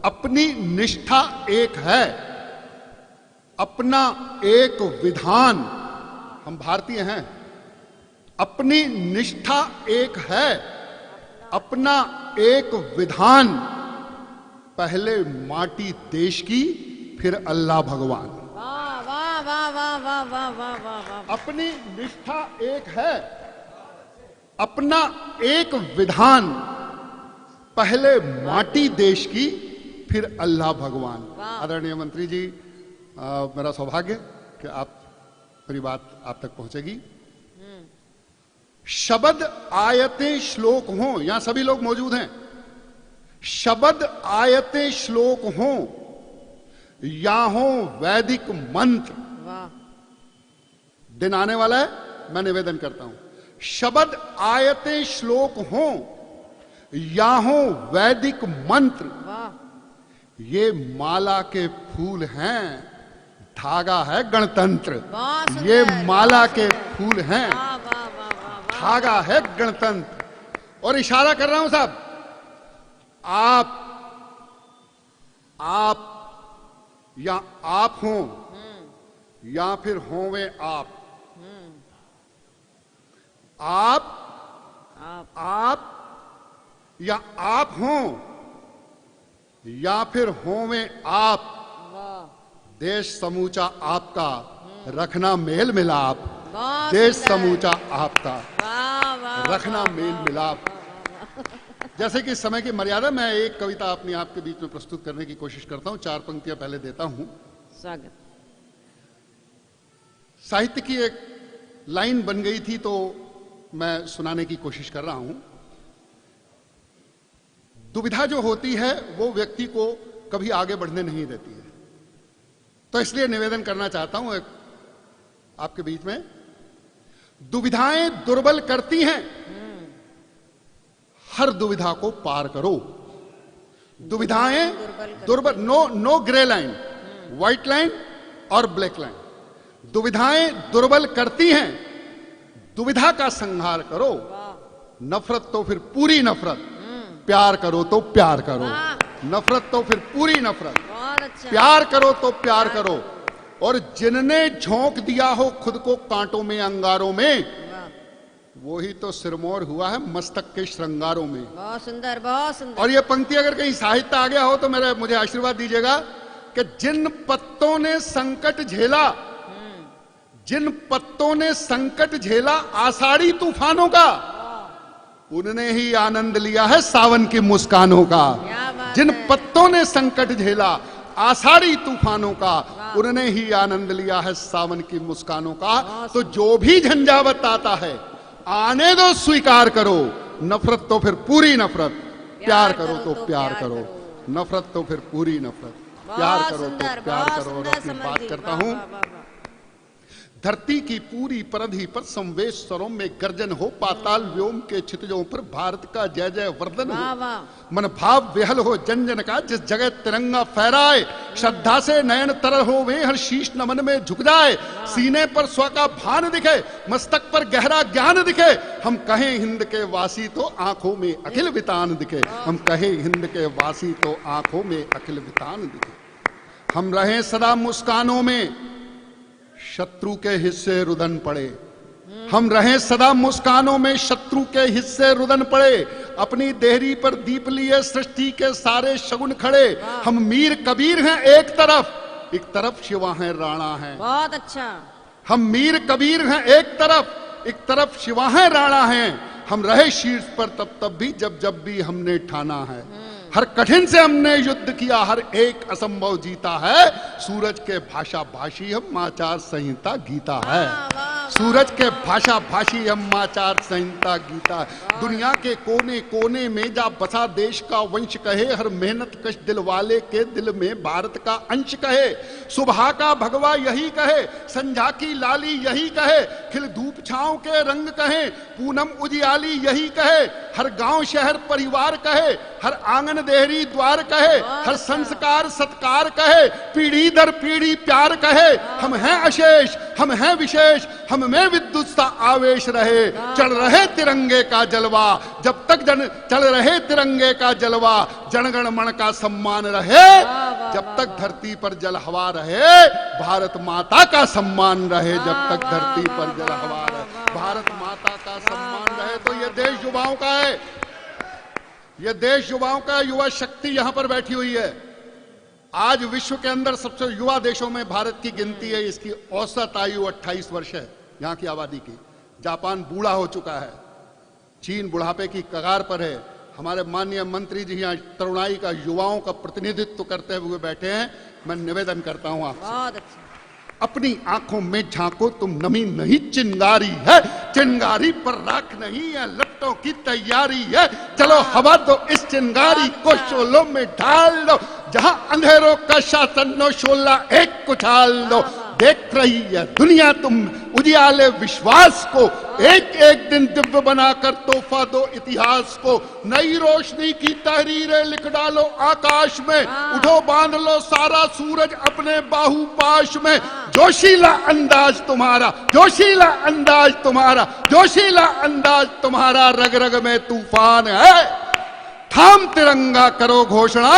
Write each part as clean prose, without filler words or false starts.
अपनी निष्ठा एक है, अपना एक विधान, हम भारतीय हैं, अपनी निष्ठा एक है, अपना एक विधान, पहले माटी देश की फिर अल्लाह भगवान। वाह वाह वाह वाह वाह वाह वाह वाह वाह। अपनी निष्ठा एक है, अपना एक विधान, पहले माटी देश की फिर अल्लाह भगवान। आदरणीय मंत्री जी, मेरा सौभाग्य कि मेरी बात आप तक पहुंचेगी। शब्द आयतें श्लोक हों, यहां सभी लोग मौजूद हैं, शब्द आयतें श्लोक हों या हो वैदिक मंत्र, वाह, दिन आने वाला है, मैं निवेदन करता हूं, शब्द आयतें श्लोक हों या हो वैदिक मंत्र, वाह, ये माला के फूल हैं, धागा है गणतंत्र। बहुत सुंदर, ये माला बहुत के सुंदर। फूल हैं, वाह वाह वाह वाह वाह। धागा है गणतंत्र। और इशारा कर रहा हूं साहब, आप या आप हों या फिर होवे आप, आप या आप हों या फिर होवे आप, वाह, देश समूचा आपका, रखना मेल मिलाप, बहुत देश सुंदर। समूचा आपका, वाह वाह, रखना वाह, मेल वाह, मिलाप। जैसे कि समय की मर्यादा, मैं एक कविता अपने आपके बीच में प्रस्तुत करने की कोशिश करता हूं, 4 पंक्तियां पहले देता हूं। स्वागत। साहित्य की एक लाइन बन गई थी तो मैं सुनाने की कोशिश कर रहा हूं। दुविधा जो होती है वो व्यक्ति को कभी आगे बढ़ने नहीं देती है, तो इसलिए निवेदन करना चाहता हूं एक आपके बीच में। दुविधाएं दुर्बल करती हैं, हर दुविधा को पार करो। दुविधाएं दुर्बल, no grey line, white line और ब्लैक लाइन। दुविधाएं दुर्बल करती हैं, दुविधा का संहार करो। नफरत तो फिर पूरी नफरत, प्यार करो तो प्यार करो। नफरत तो फिर पूरी नफरत, बहुत अच्छा। प्यार करो तो प्यार करो। और जिनने झोंक दिया हो खुद को कांटों में अंगारों में, वाह, वही तो सिरमौर हुआ है मस्तक के श्रृंगारों में। बहुत सुंदर, बहुत सुंदर। और ये पंक्ति अगर कहीं साहित्य आ गया हो तो मुझे आशीर्वाद दीजिएगा कि जिन पत्तों ने संकट झेला, जिन पत्तों ने संकट झेला आषाढ़ी तूफानों का, उन्होंने ही आनंद लिया है सावन की मुस्कानों का। क्या बात जिन है। पत्तों ने संकट झेला आषाढ़ी तूफानों का, उन्होंने ही आनंद लिया है सावन की मुस्कानों का। तो जो भी झंझावत आता है आने दो, स्वीकार करो। नफरत तो फिर पूरी नफरत, प्यार करो तो प्यार करो। नफरत तो फिर पूरी नफरत, प्यार करो तो प्यार करो। और अपनी बात करता हूं, धरती की पूरी परधि पर संवेश स्वरों में गर्जन हो, पाताल व्योम के क्षितिजों पर भारत का जय जय वर्धन हो। मन भाव विहल हो जन जन का, जिस जगह तिरंगा फहराए, श्रद्धा से नयन तरल हो वे, हर शीश नमन में झुक जाए। सीने पर स्व का भान दिखे, मस्तक पर गहरा ज्ञान दिखे। हम कहें हिंद के वासी तो आंखों में अखिल वितान दिखे। हम कहें हिंद के वासी तो आंखों में अखिल वितान दिखे। हम रहें सदा मुस्कानों में, शत्रु के हिस्से रुदन पड़े। हम रहें सदा मुस्कानों में, शत्रु के हिस्से रुदन पड़े। अपनी देहरी पर दीप लिए सृष्टि के सारे शगुन खड़े। हम मीर कबीर हैं एक तरफ शिवा है राणा है। बहुत अच्छा। हम मीर कबीर हैं एक तरफ शिवा है राणा है। हम रहे शीर्ष पर तब भी जब भी हमने ठाना है। हर कठिन से हमने युद्ध किया, हर एक असंभव जीता है। सूरज के भाषा भाषी हम आचार संहिता गीता है। सूरज के भाषा भाषी हम आचार संहिता गीता है। दुनिया के कोने कोने में जा बसा देश का वंश कहे, हर मेहनत कश दिल वाले के दिल में भारत का अंश कहे। सुबह का भगवा यही कहे, संझा की लाली यही कहे। खिल धूप छांव के रंग कहे, पूनम उजियाली यही कहे। हर गांव शहर परिवार कहे, हर आंगन देहरी द्वार कहे। हर संस्कार सत्कार कहे, पीढ़ी दर पीढ़ी प्यार कहे। हम हैं अशेष हम हैं विशेष, हम में विद्युत सा आवेश रहे, चढ़ रहे तिरंगे का जलवा, जब तक चल रहे तिरंगे का जलवा, जनगण मन का सम्मान रहे, जब तक धरती पर जल हवा रहे, भारत माता का सम्मान रहे, जब तक धरती पर जल हवा रहे, भारत माता का सम्मान रहे। तो ये देश युवाओं का है, ये देश युवाओं का, युवा शक्ति यहां पर बैठी हुई है। आज विश्व के अंदर सबसे युवा देशों में भारत की गिनती है, इसकी औसत आयु 28 वर्ष है यहां की आबादी की। जापान बूढ़ा हो चुका है, चीन बुढ़ापे की कगार पर है। हमारे माननीय मंत्री जी यहाँ तरुणाई का, युवाओं का प्रतिनिधित्व करते हुए बैठे हैं। मैं निवेदन करता हूं आपसे, अपनी आंखों में झांको, तुम नमी नहीं चिंगारी है, चिंगारी पर राख नहीं है, लट्टों की तैयारी है, चलो हवा दो इस चिंगारी को शोलों में ढाल दो, जहां अंधेरों का शासन नो शोला एक कुचाल दो। देख रही है दुनिया तुम उजियाले विश्वास को, एक एक दिन दिव्य बनाकर तोहफा दो इतिहास को। नई रोशनी की तहरीरें लिख डालो आकाश में, उठो बांध लो सारा सूरज अपने बाहुपाश में। जोशीला अंदाज तुम्हारा, जोशीला अंदाज तुम्हारा, जोशीला अंदाज तुम्हारा, रग रग में तूफान है। थाम तिरंगा करो घोषणा,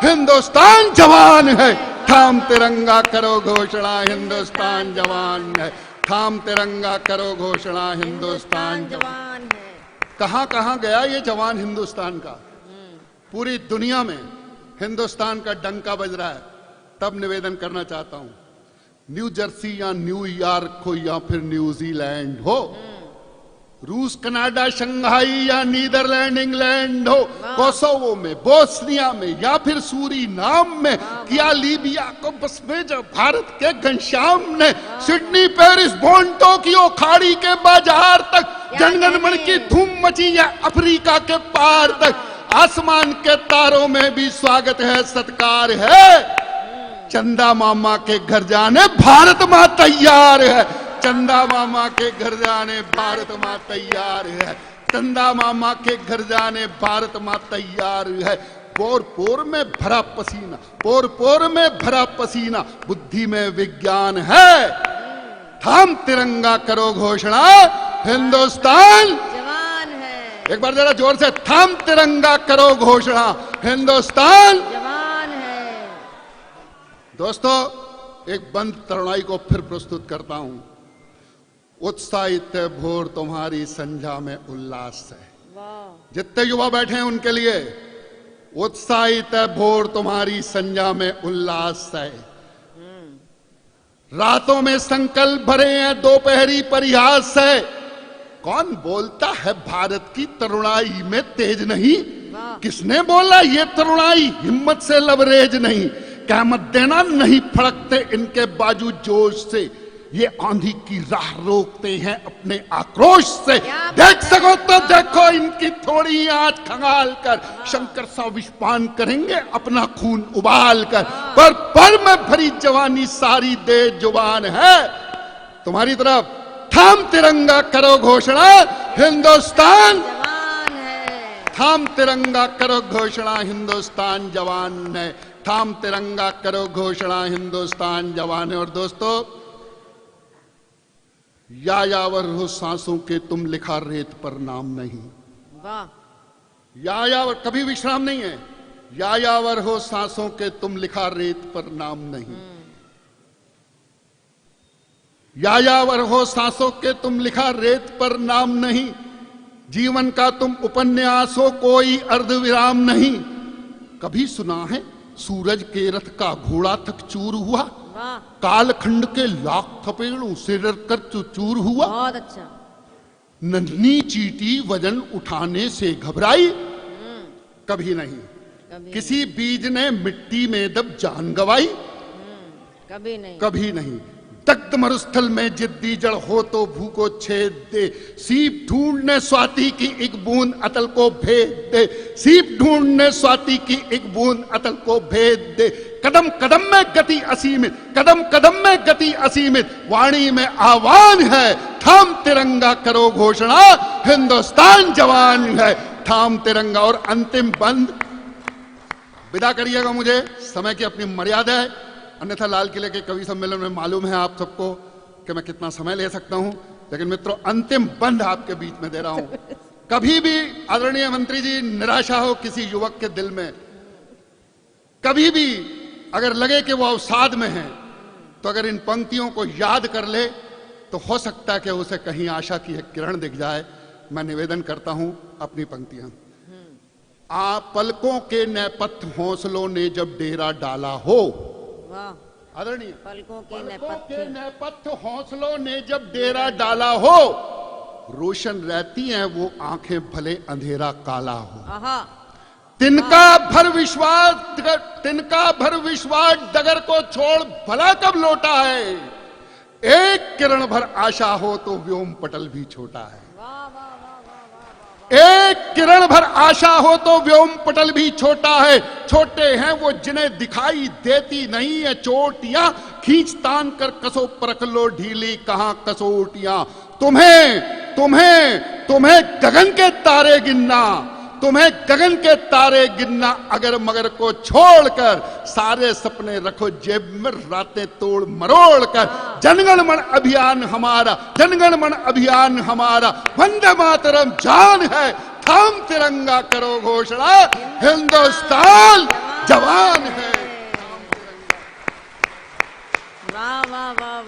हिंदुस्तान जवान है। थाम तिरंगा करो घोषणा, हिंदुस्तान जवान है। थाम तिरंगा करो घोषणा, हिंदुस्तान जवान है। कहां कहां गया ये जवान हिंदुस्तान का? पूरी दुनिया में हिंदुस्तान का डंका बज रहा है। तब निवेदन करना चाहता हूं, न्यू जर्सी या न्यूयॉर्क हो या फिर न्यूजीलैंड हो, रूस, कनाडा, शंघाई या नीदरलैंड, इंग्लैंड हो, कोसोवो में, बोस्निया में या फिर सूरीनाम में, किया लीबिया को बस में जब भारत के घनश्याम ने, सिडनी, पेरिस, बोन, टोक्यो, खाड़ी के बाजार तक, जनगण मन की धूम मची है अफ्रीका के पार तक। आसमान के तारों में भी स्वागत है, सत्कार है। चंदा मामा के घर जाने भारत मां तैयार है, चंदा मामा के घर जाने भारत मां तैयार है, चंदा मामा के घर जाने भारत मां तैयार है। पोर पोर में भरा पसीना, पोर पोर में भरा पसीना, बुद्धि में विज्ञान है। थाम तिरंगा करो घोषणा, हिंदुस्तान जवान है। एक बार जरा जोर से, थाम तिरंगा करो घोषणा, हिंदुस्तान जवान है। दोस्तों, एक बंद तरुणाई को फिर प्रस्तुत करता हूं। उत्साहित भोर तुम्हारी संध्या में उल्लास है। जितने युवा बैठे हैं उनके लिए, उत्साहित भोर तुम्हारी संध्या में उल्लास है। रातों में संकल्प भरे हैं, दोपहरी परिहास है। कौन बोलता है भारत की तरुणाई में तेज नहीं? किसने बोला ये तरुणाई हिम्मत से लबरेज नहीं? क़यामत देना नहीं फड़कते इनके बाजू जोश से, ये आंधी की राह रोकते हैं अपने आक्रोश से। देख सको तो देखो इनकी थोड़ी आंच खंगाल कर, शंकर सा विषपान करेंगे अपना खून उबाल कर। पर में भरी जवानी सारी दे जुबान है तुम्हारी तरफ। थाम तिरंगा करो घोषणा, हिंदुस्तान जवान है। थाम तिरंगा करो घोषणा, हिंदुस्तान जवान है। थाम तिरंगा करो घोषणा, हिंदुस्तान जवान है। और दोस्तों, यायावर हो सांसों के तुम लिखा रेत पर नाम नहीं। वाह। यायावर कभी विश्राम नहीं है। यायावर हो सांसों के तुम लिखा रेत पर नाम नहीं। यायावर हो सांसों के तुम लिखा रेत पर नाम नहीं। जीवन का तुम उपन्यास हो कोई अर्धविराम नहीं। कभी सुना है सूरज के रथ का घोड़ा तक चूर हुआ? कालखंड के लाख थपेड़ों से डरकर चूर हुआ? बहुत अच्छा। नन्ही चींटी वजन उठाने से घबराई? कभी नहीं। किसी बीज ने मिट्टी में दब जान गवाई? कभी नहीं। कभी नहीं। दग्ध मरुस्थल में जिद्दी जड़ हो तो भूखो छेद दे। सीप ढूंढने स्वाति की एक बूंद अतल को भेद दे। सीप ढूंढने स्वाति की एक बूंद अतल को भेद दे। कदम कदम में गति असीमित, कदम कदम में गति असीमित, वाणी में आह्वान है। थाम तिरंगा करो घोषणा, हिंदुस्तान जवान है। थाम तिरंगा। और अंतिम बंद, विदा करिएगा मुझे, समय की अपनी मर्यादा है। अन्यथा लाल किले के कवि सम्मेलन में मालूम है आप सबको कि मैं कितना समय ले सकता हूं, लेकिन मित्रों अंतिम बंध आपके बीच में दे रहा हूं। कभी भी आदरणीय मंत्री जी निराशा हो किसी युवक के दिल में, कभी भी अगर लगे कि वो अवसाद में है, तो अगर इन पंक्तियों को याद कर ले तो हो सकता है कि उसे कहीं आशा की एक किरण दिख जाए। मैं निवेदन करता हूं अपनी पंक्तियां। आप पलकों के नेपथ्य हौसलों ने जब डेरा डाला हो, वाह, आदरणीय, पलकों के पलकों के नेपथ्य, नेपथ्य हौसलों ने जब डेरा डाला हो, रोशन रहती हैं वो आंखें भले अंधेरा काला हो। आहा, तिनका भर विश्वास डगर को छोड़ भला कब लौटा है, एक किरण भर आशा हो तो व्योम पटल भी छोटा है। वाह वाह वाह वाह वाह, एक किरण भर आशा हो तो व्योम पटल भी छोटा है। छोटे हैं वो जिन्हें दिखाई देती नहीं है चोटियां, खींच तान कर कसो परख लो ढीली कहां कसोटियां। तुम्हें तुम्हें तुम्हें गगन के तारे गिनना, तुम्हें गगन के तारे गिनना, अगर मगर को छोड़कर सारे सपने रखो जेब में, रातें तोड़ मरोड़ कर। जनगण मन अभियान हमारा, जनगण मन अभियान हमारा, वंदे मातरम जान है, थाम तिरंगा करो घोषणा, हिंदुस्तान जवान है। वाह वाह वाह